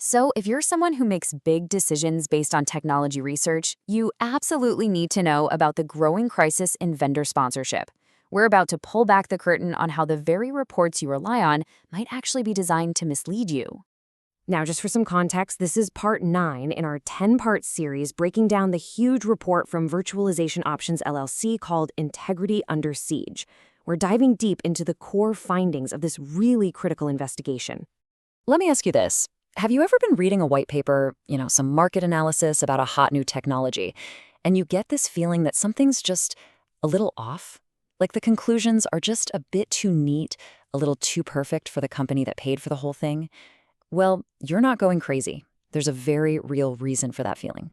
So, if you're someone who makes big decisions based on technology research, you absolutely need to know about the growing crisis in vendor sponsorship. We're about to pull back the curtain on how the very reports you rely on might actually be designed to mislead you. Now, just for some context, this is part 9 in our 10-part series breaking down the huge report from Virtualization Options LLC called Integrity Under Siege. We're diving deep into the core findings of this really critical investigation. Let me ask you this. Have you ever been reading a white paper, some market analysis about a hot new technology, and you get this feeling that something's just a little off? Like the conclusions are just a bit too neat, a little too perfect for the company that paid for the whole thing? Well, you're not going crazy. There's a very real reason for that feeling.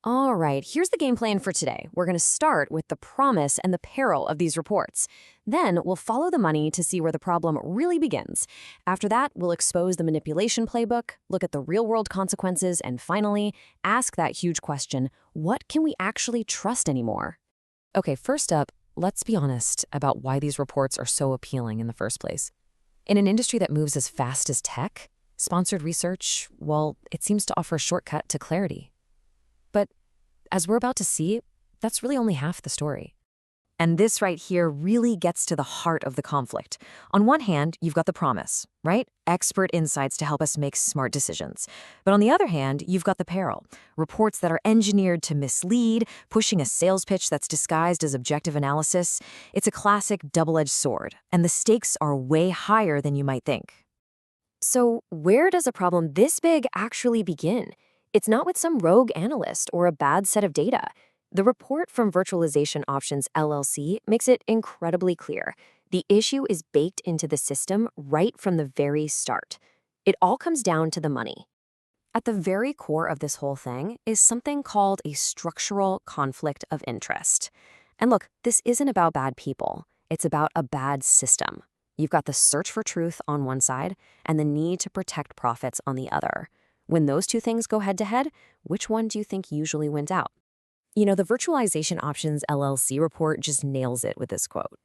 All right, here's the game plan for today. We're going to start with the promise and the peril of these reports. Then we'll follow the money to see where the problem really begins. After that, we'll expose the manipulation playbook, look at the real-world consequences, and finally, ask that huge question, what can we actually trust anymore? Okay, first up, let's be honest about why these reports are so appealing in the first place. In an industry that moves as fast as tech, sponsored research, well, it seems to offer a shortcut to clarity. But as we're about to see, that's really only half the story. And this right here really gets to the heart of the conflict. On one hand, you've got the promise, right? Expert insights to help us make smart decisions. But on the other hand, you've got the peril. Reports that are engineered to mislead, pushing a sales pitch that's disguised as objective analysis. It's a classic double-edged sword, and the stakes are way higher than you might think. So where does a problem this big actually begin? It's not with some rogue analyst or a bad set of data. The report from Virtualization Options LLC makes it incredibly clear. The issue is baked into the system right from the very start. It all comes down to the money. At the very core of this whole thing is something called a structural conflict of interest. And look, this isn't about bad people. It's about a bad system. You've got the search for truth on one side and the need to protect profits on the other. When those two things go head-to-head, which one do you think usually wins out? The Virtualization Options LLC report just nails it with this quote.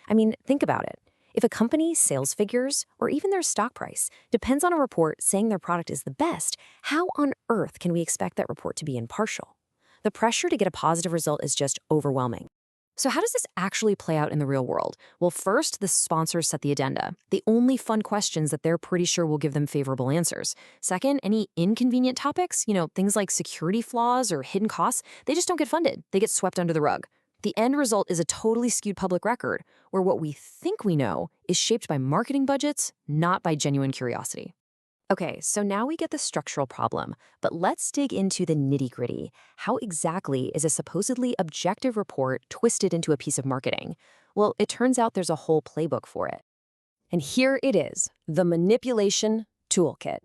I mean, think about it. If a company's sales figures, or even their stock price, depends on a report saying their product is the best, how on earth can we expect that report to be impartial? The pressure to get a positive result is just overwhelming. So how does this actually play out in the real world? Well, first, the sponsors set the agenda. The only fun questions that they're pretty sure will give them favorable answers. Second, any inconvenient topics, things like security flaws or hidden costs, they just don't get funded. They get swept under the rug. The end result is a totally skewed public record, where what we think we know is shaped by marketing budgets, not by genuine curiosity. Okay, so now we get the structural problem, but let's dig into the nitty-gritty. How exactly is a supposedly objective report twisted into a piece of marketing? Well, it turns out there's a whole playbook for it. And here it is, the manipulation toolkit.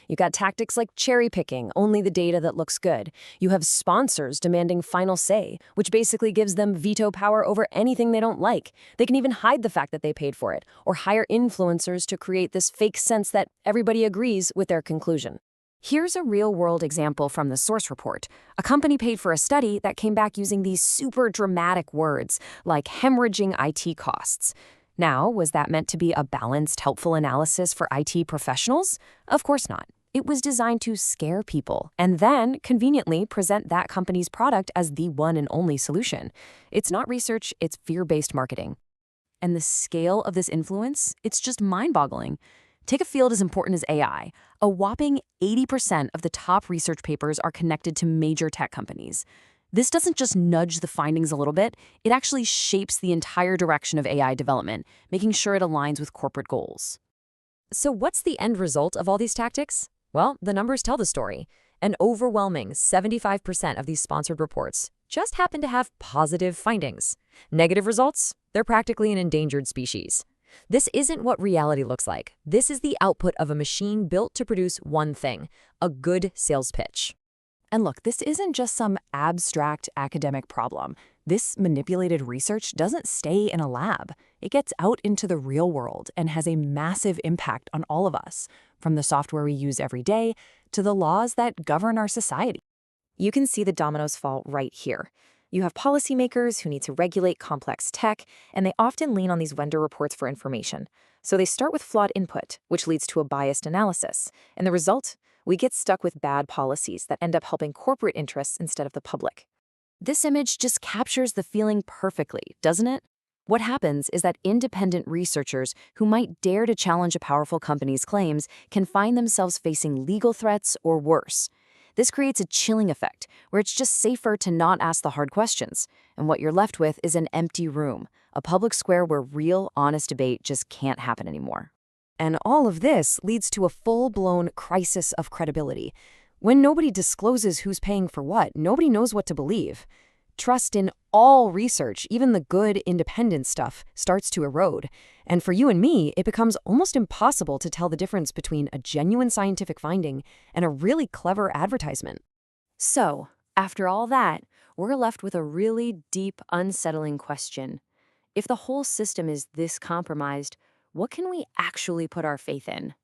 You've got tactics like cherry-picking, only the data that looks good. You have sponsors demanding final say, which basically gives them veto power over anything they don't like. They can even hide the fact that they paid for it, or hire influencers to create this fake sense that everybody agrees with their conclusion. Here's a real-world example from the source report. A company paid for a study that came back using these super dramatic words, like hemorrhaging IT costs. Now, was that meant to be a balanced, helpful analysis for IT professionals? Of course not. It was designed to scare people and then, conveniently, present that company's product as the one and only solution. It's not research, it's fear-based marketing. And the scale of this influence, it's just mind-boggling. Take a field as important as AI. A whopping 80% of the top research papers are connected to major tech companies. This doesn't just nudge the findings a little bit, it actually shapes the entire direction of AI development, making sure it aligns with corporate goals. So what's the end result of all these tactics? Well, the numbers tell the story. An overwhelming 75% of these sponsored reports just happen to have positive findings. Negative results? They're practically an endangered species. This isn't what reality looks like. This is the output of a machine built to produce one thing, a good sales pitch. And look, this isn't just some abstract academic problem. This manipulated research doesn't stay in a lab. It gets out into the real world and has a massive impact on all of us, from the software we use every day to the laws that govern our society. You can see the dominoes fall right here. You have policymakers who need to regulate complex tech, and they often lean on these vendor reports for information. So they start with flawed input, which leads to a biased analysis. And the result? We get stuck with bad policies that end up helping corporate interests instead of the public. This image just captures the feeling perfectly, doesn't it? What happens is that independent researchers who might dare to challenge a powerful company's claims can find themselves facing legal threats or worse. This creates a chilling effect where it's just safer to not ask the hard questions, and what you're left with is an empty room, a public square where real, honest debate just can't happen anymore. And all of this leads to a full-blown crisis of credibility. When nobody discloses who's paying for what, nobody knows what to believe. Trust in all research, even the good, independent stuff, starts to erode. And for you and me, it becomes almost impossible to tell the difference between a genuine scientific finding and a really clever advertisement. So, after all that, we're left with a really deep, unsettling question. If the whole system is this compromised, what can we actually put our faith in?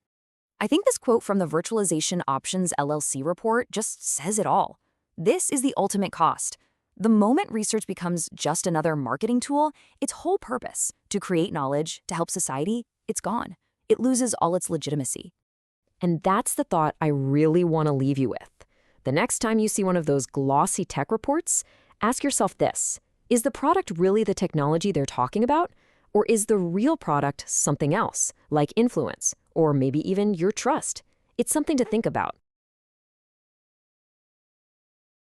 I think this quote from the Virtualization Options LLC report just says it all. This is the ultimate cost. The moment research becomes just another marketing tool, its whole purpose, to create knowledge, to help society, it's gone. It loses all its legitimacy. And that's the thought I really want to leave you with. The next time you see one of those glossy tech reports, ask yourself this: is the product really the technology they're talking about? Or is the real product something else, like influence, or maybe even your trust? It's something to think about.